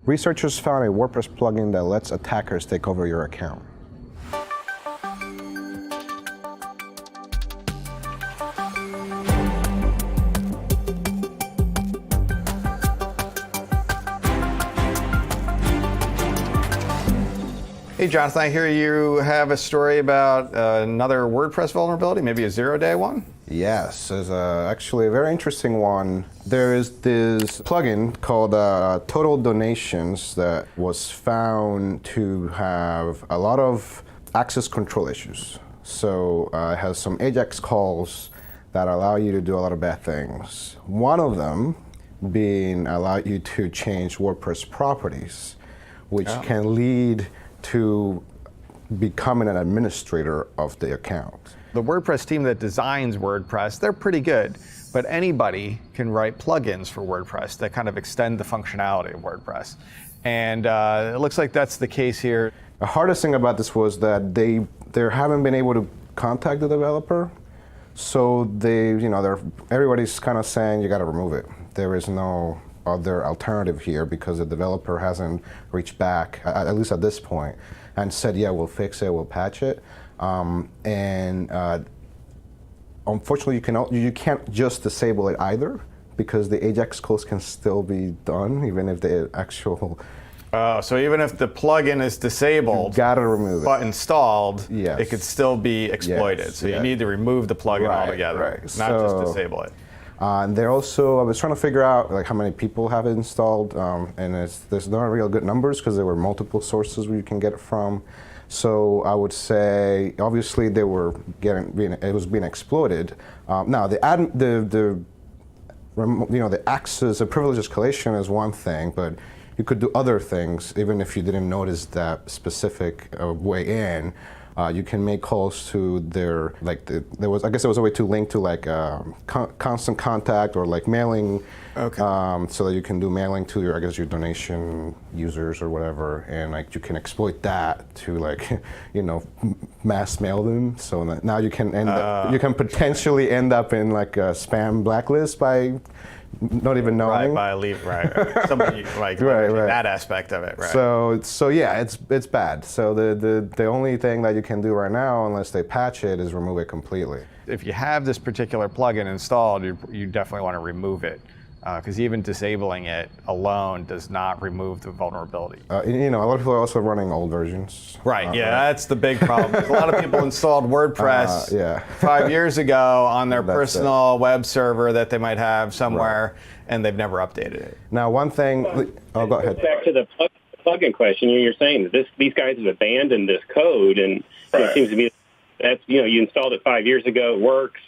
Researchers found a WordPress plugin that lets attackers take over your account. Hey Jonathan, I hear you have a story about another WordPress vulnerability, maybe a zero-day one? Yes, there's actually a very interesting one. There is this plugin called Total Donations that was found to have a lot of access control issues. So it has some AJAX calls that allow you to do a lot of bad things. One of them being allow you to change WordPress properties, which can lead to becoming an administrator of the account. The WordPress team that designs WordPress, they're pretty good, but anybody can write plugins for WordPress that kind of extend the functionality of WordPress. And it looks like that's the case here. The hardest thing about this was that they haven't been able to contact the developer, so everybody's kind of saying you got to remove it. There is no other alternative here because the developer hasn't reached back, at least at this point, and said, yeah, we'll fix it, we'll patch it. Unfortunately, you can't just disable it either because the AJAX calls can still be done even if the actual... so even if the plugin is disabled, you gotta remove it, but installed, yes, it could still be exploited. Yes, so you need to remove the plugin altogether, not just disable it. And they're also, I was trying to figure out like how many people have it installed, and there's not real good numbers because there were multiple sources where you can get it from. So I would say, obviously, it was being exploited. Now the access, the privilege escalation is one thing, but you could do other things even if you didn't notice that specific way in. You can make calls to their, I guess there was a way to link to like constant contact or like mailing, so that you can do mailing to your donation users or whatever, and like you can exploit that to like, mass mail them. So now you can you can potentially end up in like a spam blacklist by not even knowing. Somebody like that aspect of it, right? So yeah, it's bad. So the only thing that you can do right now, unless they patch it, is remove it completely. If you have this particular plugin installed, you definitely want to remove it, because even disabling it alone does not remove the vulnerability. A lot of people are also running old versions. Right, that's the big problem. A lot of people installed WordPress 5 years ago on their personal web server that they might have somewhere, and they've never updated it. Now, one thing, go ahead. Back to the plugin question, you're saying that these guys have abandoned this code, and it seems to me that's, you installed it 5 years ago, it works.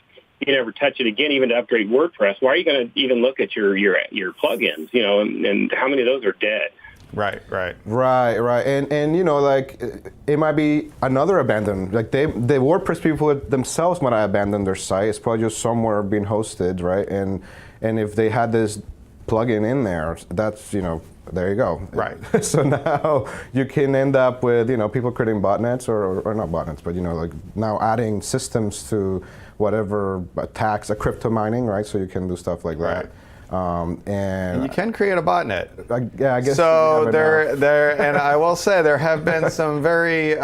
You never touch it again, even to upgrade WordPress. Why are you going to even look at your plugins? And how many of those are dead? Right. And like it might be another abandoned. Like the WordPress people themselves might have abandoned their site. It's probably just somewhere being hosted, right? And if they had this plugin in there, that's there you go. Right. So now you can end up with people creating botnets or not botnets, but like now adding systems to whatever attacks, crypto mining, right? So you can do stuff like that. And you can create a botnet. I guess. So and I will say there have been some very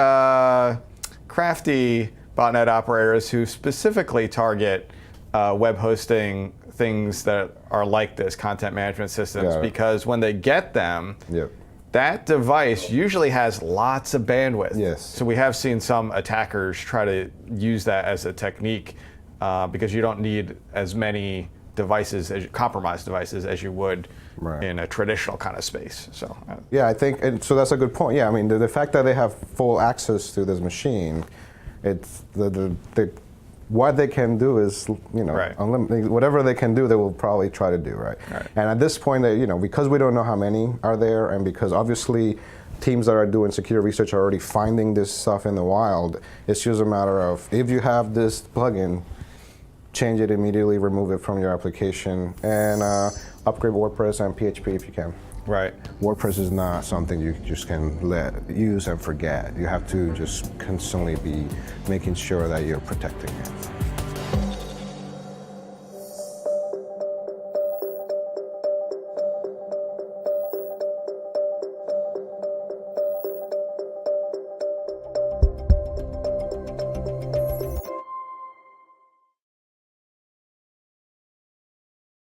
crafty botnet operators who specifically target web hosting things that are like this, content management systems, because when they get them, that device usually has lots of bandwidth. Yes. So we have seen some attackers try to use that as a technique because you don't need as many devices, compromised devices, as you would in a traditional kind of space. So yeah, I think, and so that's a good point. Yeah, I mean, the fact that they have full access to this machine, it's what they can do is, unlimited. Whatever they can do, they will probably try to do, right? And at this point, because we don't know how many are there, and because obviously teams that are doing security research are already finding this stuff in the wild, it's just a matter of, if you have this plugin, change it immediately, remove it from your application, and upgrade WordPress and PHP if you can. Right. WordPress is not something you just can use and forget. You have to just constantly be making sure that you're protecting it.